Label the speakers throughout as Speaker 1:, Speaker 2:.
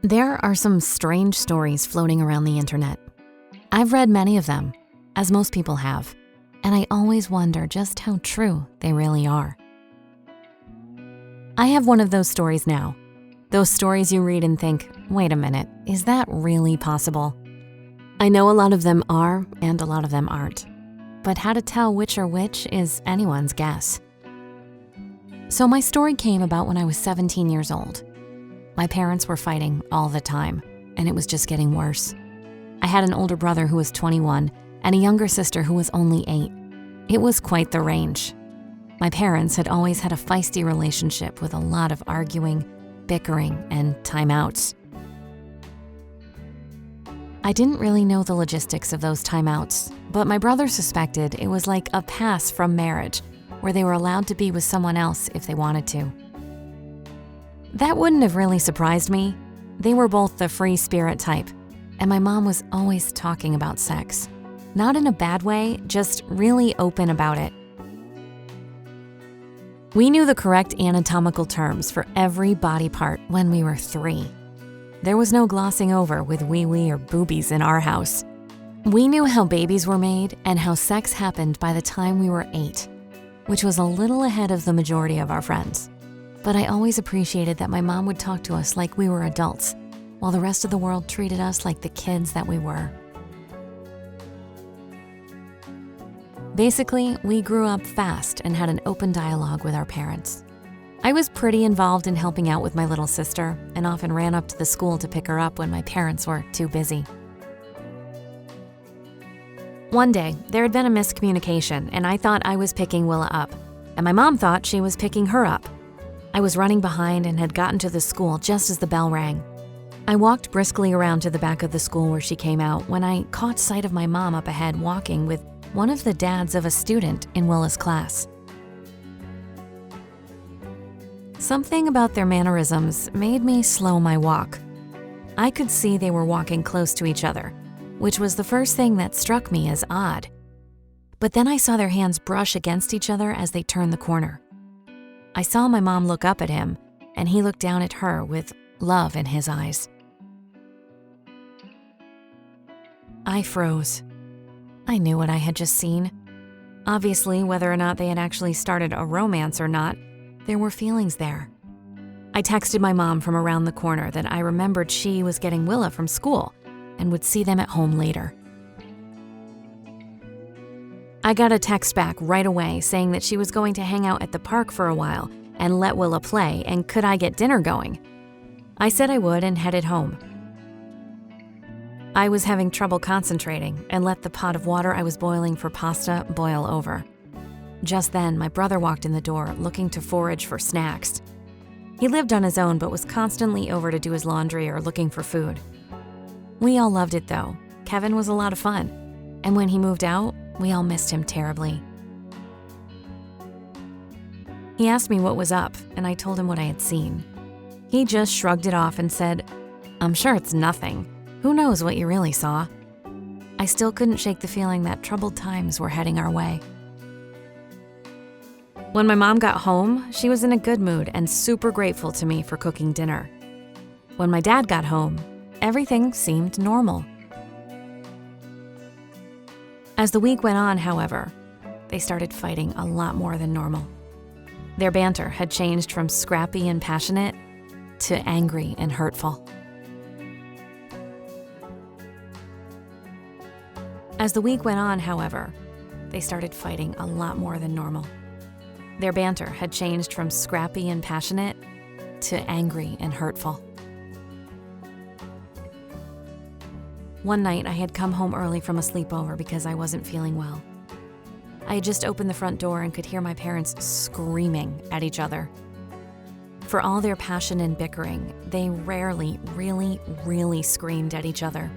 Speaker 1: There are some strange stories floating around the internet. I've read many of them, as most people have, and I always wonder just how true they really are. I have one of those stories now. Those stories you read and think, wait a minute, is that really possible? I know a lot of them are and a lot of them aren't, but how to tell which are which is anyone's guess. So my story came about when I was 17 years old. My parents were fighting all the time, and it was just getting worse. I had an older brother who was 21 and a younger sister who was only 8. It was quite the range. My parents had always had a feisty relationship with a lot of arguing, bickering, and timeouts. I didn't really know the logistics of those timeouts, but my brother suspected it was like a pass from marriage, where they were allowed to be with someone else if they wanted to. That wouldn't have really surprised me. They were both the free spirit type, and my mom was always talking about sex. Not in a bad way, just really open about it. We knew the correct anatomical terms for every body part when we were 3. There was no glossing over with wee-wee or boobies in our house. We knew how babies were made and how sex happened by the time we were 8, which was a little ahead of the majority of our friends. But I always appreciated that my mom would talk to us like we were adults, while the rest of the world treated us like the kids that we were. Basically, we grew up fast and had an open dialogue with our parents. I was pretty involved in helping out with my little sister and often ran up to the school to pick her up when my parents were too busy. One day, there had been a miscommunication and I thought I was picking Willa up, and my mom thought she was picking her up. I was running behind and had gotten to the school just as the bell rang. I walked briskly around to the back of the school where she came out when I caught sight of my mom up ahead walking with one of the dads of a student in Willa's class. Something about their mannerisms made me slow my walk. I could see they were walking close to each other, which was the first thing that struck me as odd. But then I saw their hands brush against each other as they turned the corner. I saw my mom look up at him, and he looked down at her with love in his eyes. I froze. I knew what I had just seen. Obviously, whether or not they had actually started a romance or not, there were feelings there. I texted my mom from around the corner that I remembered she was getting Willa from school and would see them at home later. I got a text back right away saying that she was going to hang out at the park for a while and let Willa play, and could I get dinner going? I said I would and headed home. I was having trouble concentrating and let the pot of water I was boiling for pasta boil over. Just then, my brother walked in the door looking to forage for snacks. He lived on his own but was constantly over to do his laundry or looking for food. We all loved it though. Kevin was a lot of fun, and when he moved out, we all missed him terribly. He asked me what was up, and I told him what I had seen. He just shrugged it off and said, "I'm sure it's nothing. Who knows what you really saw?" I still couldn't shake the feeling that troubled times were heading our way. When my mom got home, she was in a good mood and super grateful to me for cooking dinner. When my dad got home, everything seemed normal. As the week went on, however, they started fighting a lot more than normal. Their banter had changed from scrappy and passionate to angry and hurtful. As the week went on, however, they started fighting a lot more than normal. Their banter had changed from scrappy and passionate to angry and hurtful. One night, I had come home early from a sleepover because I wasn't feeling well. I had just opened the front door and could hear my parents screaming at each other. For all their passion and bickering, they rarely, really screamed at each other.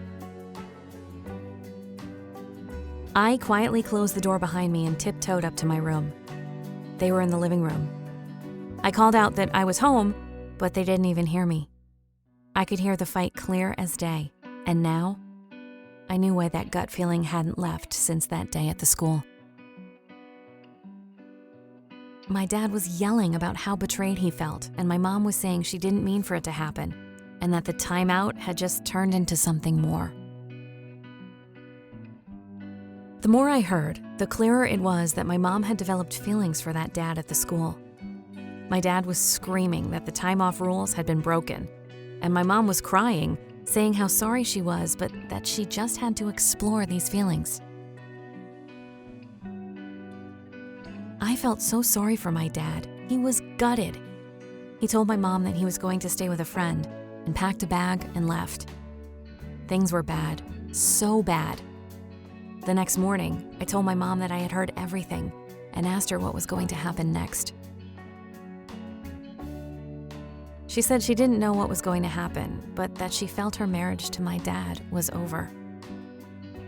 Speaker 1: I quietly closed the door behind me and tiptoed up to my room. They were in the living room. I called out that I was home, but they didn't even hear me. I could hear the fight clear as day, and now I knew why that gut feeling hadn't left since that day at the school. My dad was yelling about how betrayed he felt, and my mom was saying she didn't mean for it to happen. and that the timeout had just turned into something more. The more I heard, the clearer it was that my mom had developed feelings for that dad at the school. My dad was screaming that the time-off rules had been broken, and my mom was crying, saying how sorry she was, but that she just had to explore these feelings. I felt so sorry for my dad. He was gutted. He told my mom that he was going to stay with a friend and packed a bag and left. Things were bad, so bad. The next morning, I told my mom that I had heard everything and asked her what was going to happen next. She said she didn't know what was going to happen, but that she felt her marriage to my dad was over.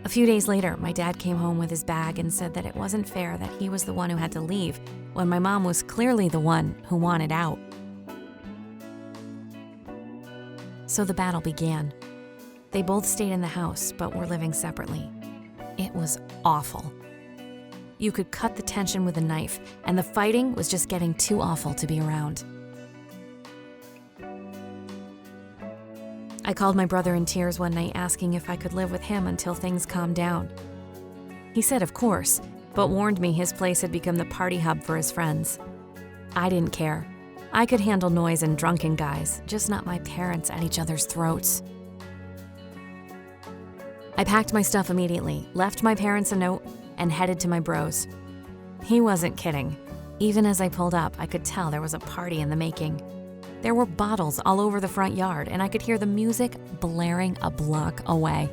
Speaker 1: A few days later, my dad came home with his bag and said that it wasn't fair that he was the one who had to leave when my mom was clearly the one who wanted out. So the battle began. They both stayed in the house, but were living separately. It was awful. You could cut the tension with a knife, and the fighting was just getting too awful to be around. I called my brother in tears one night asking if I could live with him until things calmed down. He said of course, but warned me his place had become the party hub for his friends. I didn't care. I could handle noise and drunken guys, just not my parents at each other's throats. I packed my stuff immediately, left my parents a note, and headed to my bro's. He wasn't kidding. Even as I pulled up, I could tell there was a party in the making. There were bottles all over the front yard, and I could hear the music blaring a block away.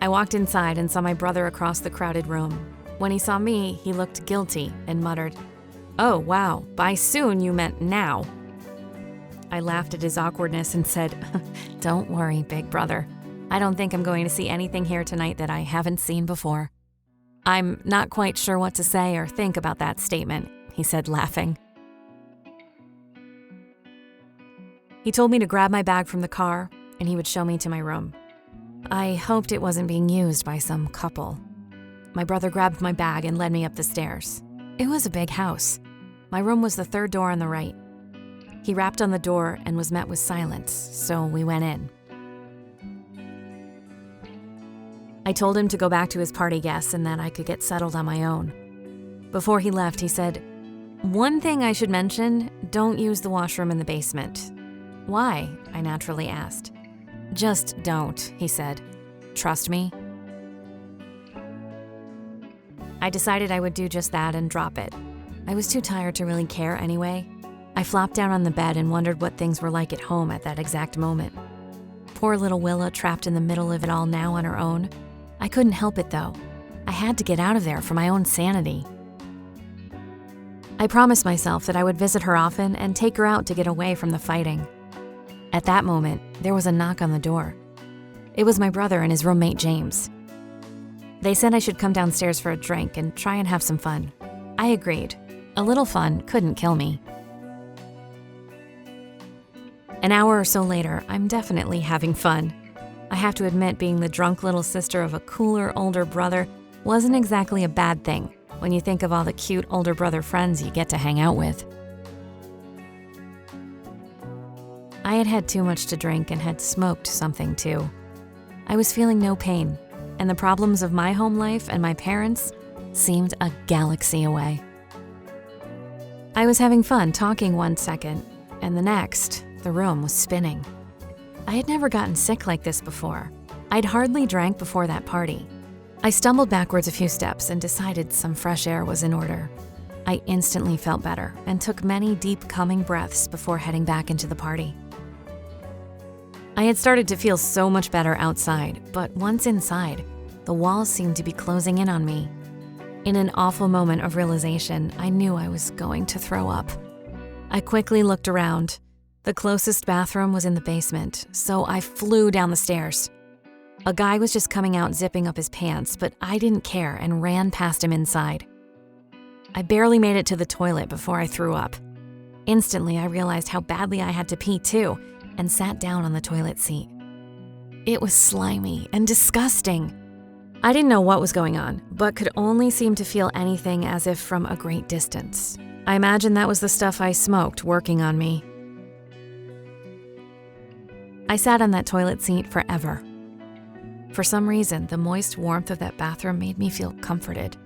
Speaker 1: I walked inside and saw my brother across the crowded room. When he saw me, he looked guilty and muttered, "Oh, wow, by soon you meant now." I laughed at his awkwardness and said, "Don't worry, big brother. I don't think I'm going to see anything here tonight that I haven't seen before." "I'm not quite sure what to say or think about that statement," he said, laughing. He told me to grab my bag from the car, and he would show me to my room. I hoped it wasn't being used by some couple. My brother grabbed my bag and led me up the stairs. It was a big house. My room was the third door on the right. He rapped on the door and was met with silence, so we went in. I told him to go back to his party guests and that I could get settled on my own. Before he left, he said, "One thing I should mention, don't use the washroom in the basement." "Why?" I naturally asked. "Just don't," he said. "Trust me." I decided I would do just that and drop it. I was too tired to really care anyway. I flopped down on the bed and wondered what things were like at home at that exact moment. Poor little Willa trapped in the middle of it all now on her own. I couldn't help it though. I had to get out of there for my own sanity. I promised myself that I would visit her often and take her out to get away from the fighting. At that moment, there was a knock on the door. It was my brother and his roommate James. They said I should come downstairs for a drink and try and have some fun. I agreed. A little fun couldn't kill me. An hour or so later, I'm definitely having fun. I have to admit, being the drunk little sister of a cooler older brother wasn't exactly a bad thing when you think of all the cute older brother friends you get to hang out with. I had had too much to drink and had smoked something too. I was feeling no pain, and the problems of my home life and my parents seemed a galaxy away. I was having fun talking one second, and the next, the room was spinning. I had never gotten sick like this before. I'd hardly drank before that party. I stumbled backwards a few steps and decided some fresh air was in order. I instantly felt better and took many deep, calming breaths before heading back into the party. I had started to feel so much better outside, but once inside, the walls seemed to be closing in on me. In an awful moment of realization, I knew I was going to throw up. I quickly looked around. The closest bathroom was in the basement, so I flew down the stairs. A guy was just coming out zipping up his pants, but I didn't care and ran past him inside. I barely made it to the toilet before I threw up. Instantly, I realized how badly I had to pee too, and sat down on the toilet seat. It was slimy and disgusting. I didn't know what was going on, but could only seem to feel anything as if from a great distance. I imagine that was the stuff I smoked working on me. I sat on that toilet seat forever. For some reason, the moist warmth of that bathroom made me feel comforted.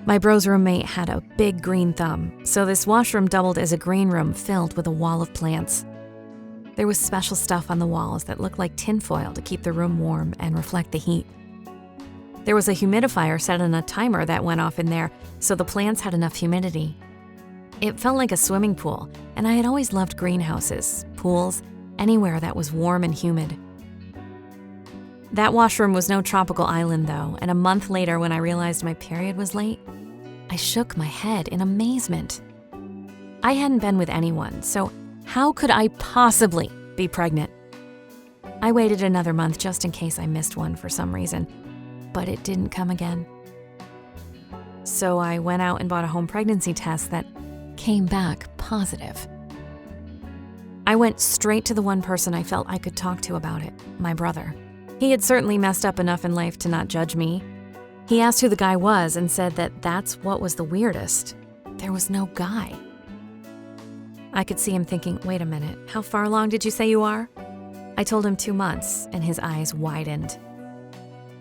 Speaker 1: My bro's roommate had a big green thumb, so this washroom doubled as a green room filled with a wall of plants. There was special stuff on the walls that looked like tinfoil to keep the room warm and reflect the heat. There was a humidifier set on a timer that went off in there, so the plants had enough humidity. It felt like a swimming pool, and I had always loved greenhouses, pools, anywhere that was warm and humid. That washroom was no tropical island, though, and a month later when I realized my period was late, I shook my head in amazement. I hadn't been with anyone, so how could I possibly be pregnant? I waited another month just in case I missed one for some reason, but it didn't come again. So I went out and bought a home pregnancy test that came back positive. I went straight to the one person I felt I could talk to about it, my brother. He had certainly messed up enough in life to not judge me. He asked who the guy was and said that that's what was the weirdest. There was no guy. I could see him thinking, wait a minute, how far along did you say you are? I told him 2 months, and his eyes widened.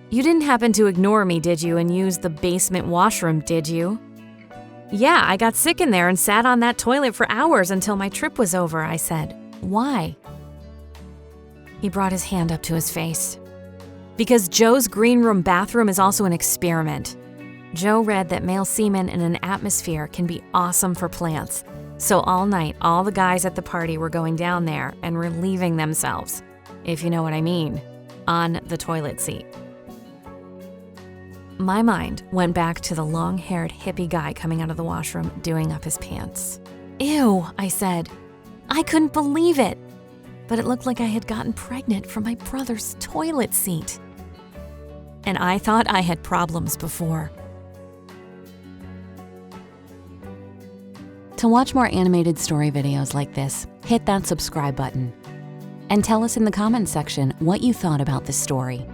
Speaker 1: You didn't happen to ignore me, did you, and use the basement washroom, did you? Yeah, I got sick in there and sat on that toilet for hours until my trip was over, I said. Why? He brought his hand up to his face. Because Joe's green room bathroom is also an experiment. Joe read that male semen in an atmosphere can be awesome for plants. So all night, all the guys at the party were going down there and relieving themselves, if you know what I mean, on the toilet seat. My mind went back to the long-haired hippie guy coming out of the washroom doing up his pants. Ew, I said. I couldn't believe it. But it looked like I had gotten pregnant from my brother's toilet seat. And I thought I had problems before. To watch more animated story videos like this, hit that subscribe button. And tell us in the comments section what you thought about this story.